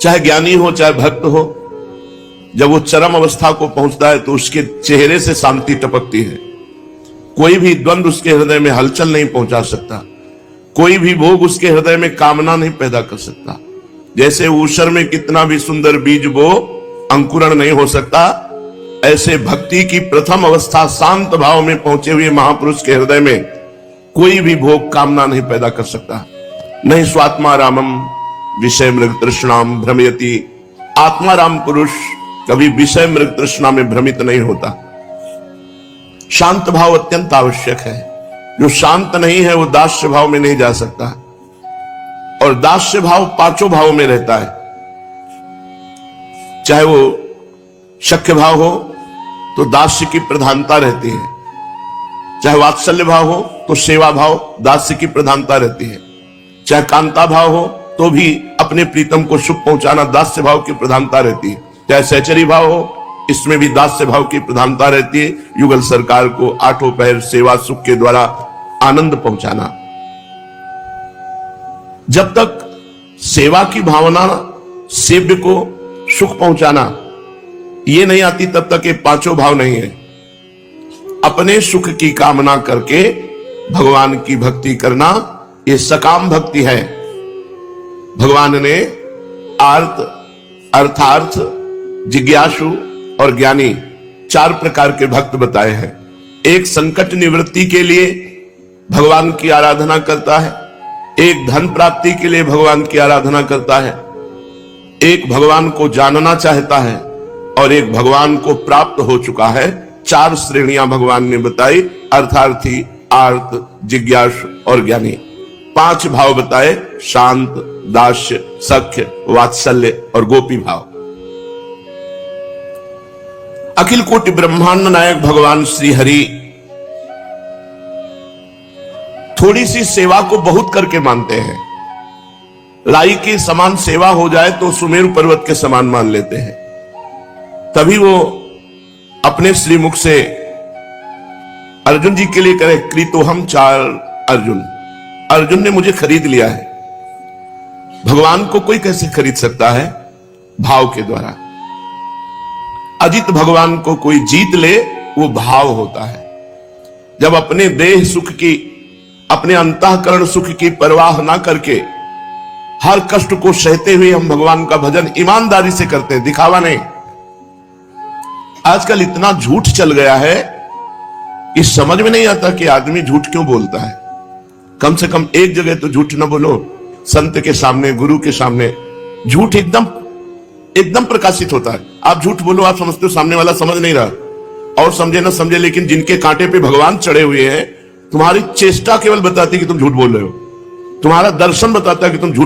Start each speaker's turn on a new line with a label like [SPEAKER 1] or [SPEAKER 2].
[SPEAKER 1] चाहे ज्ञानी हो चाहे भक्त हो, जब वो चरम अवस्था को पहुंचता है तो उसके चेहरे से शांति टपकती है। कोई भी द्वंद्व उसके हृदय में हलचल नहीं पहुंचा सकता, कोई भी भोग उसके हृदय में कामना नहीं पैदा कर सकता। जैसे ऊषर में कितना भी सुंदर बीज बो अंकुरण नहीं हो सकता, ऐसे भक्ति की प्रथम अवस्था शांत भाव में पहुंचे हुए महापुरुष के हृदय में कोई भी भोग कामना नहीं पैदा कर सकता। नहीं स्वात्मा रामम विषय मृग तृष्णाम भ्रमयति। आत्मा राम पुरुष कभी विषय मृग तृष्णा में भ्रमित नहीं होता। शांत भाव अत्यंत आवश्यक है। जो शांत नहीं है वो दास्य भाव में नहीं जा सकता, और दास्य भाव पांचों भावों में रहता है। चाहे वो शक्य भाव हो तो दास्य की प्रधानता रहती है, चाहे वात्सल्य भाव हो तो सेवा भाव दास्य की प्रधानता रहती है, चाहे कांता भाव हो तो भी अपने प्रीतम को सुख पहुंचाना दास्य भाव की प्रधानता रहती है, चाहे सहचरी भाव हो इसमें भी दास्य भाव की प्रधानता रहती है। युगल सरकार को आठों पहर सेवा सुख के द्वारा आनंद पहुंचाना। जब तक सेवा की भावना, सेव्य को सुख पहुंचाना ये नहीं आती तब तक ये पांचों भाव नहीं है। अपने सुख की कामना करके भगवान की भक्ति करना ये सकाम भक्ति है। भगवान ने आर्त, अर्थार्थ, जिज्ञासु और ज्ञानी चार प्रकार के भक्त बताए हैं। एक संकट निवृत्ति के लिए भगवान की आराधना करता है, एक धन प्राप्ति के लिए भगवान की आराधना करता है, एक भगवान को जानना चाहता है और एक भगवान को प्राप्त हो चुका है। चार श्रेणियां भगवान ने बताई, अर्थार्थी, आर्त, जिज्ञासु और ज्ञानी। पांच भाव बताए, शांत, दास्य, सख्य, वात्सल्य और गोपी भाव। अखिल कोटि ब्रह्मांड नायक भगवान श्री हरि थोड़ी सी सेवा को बहुत करके मानते हैं। राई के समान सेवा हो जाए तो सुमेरु पर्वत के समान मान लेते हैं। तभी वो अपने श्रीमुख से अर्जुन जी के लिए कहे, कृतोहम चार अर्जुन, अर्जुन ने मुझे खरीद लिया है। भगवान को कोई कैसे खरीद सकता है? भाव के द्वारा। अजित भगवान को कोई जीत ले वो भाव होता है। जब अपने देह सुख की, अपने अंतःकरण सुख की परवाह ना करके हर कष्ट को सहते हुए हम भगवान का भजन ईमानदारी से करते हैं, दिखावा नहीं। आजकल इतना झूठ चल गया है कि समझ में नहीं आता कि आदमी झूठ क्यों बोलता है। कम से कम एक जगह तो झूठ ना बोलो, संत के सामने, गुरु के सामने। झूठ एकदम प्रकाशित होता है। आप झूठ बोलो, आप समझते हो सामने वाला समझ नहीं रहा, और समझे ना समझे, लेकिन जिनके कांटे पे भगवान चढ़े हुए हैं, तुम्हारी चेष्टा केवल बताती है कि तुम झूठ बोल रहे हो, तुम्हारा दर्शन बताता है कि तुम झूठ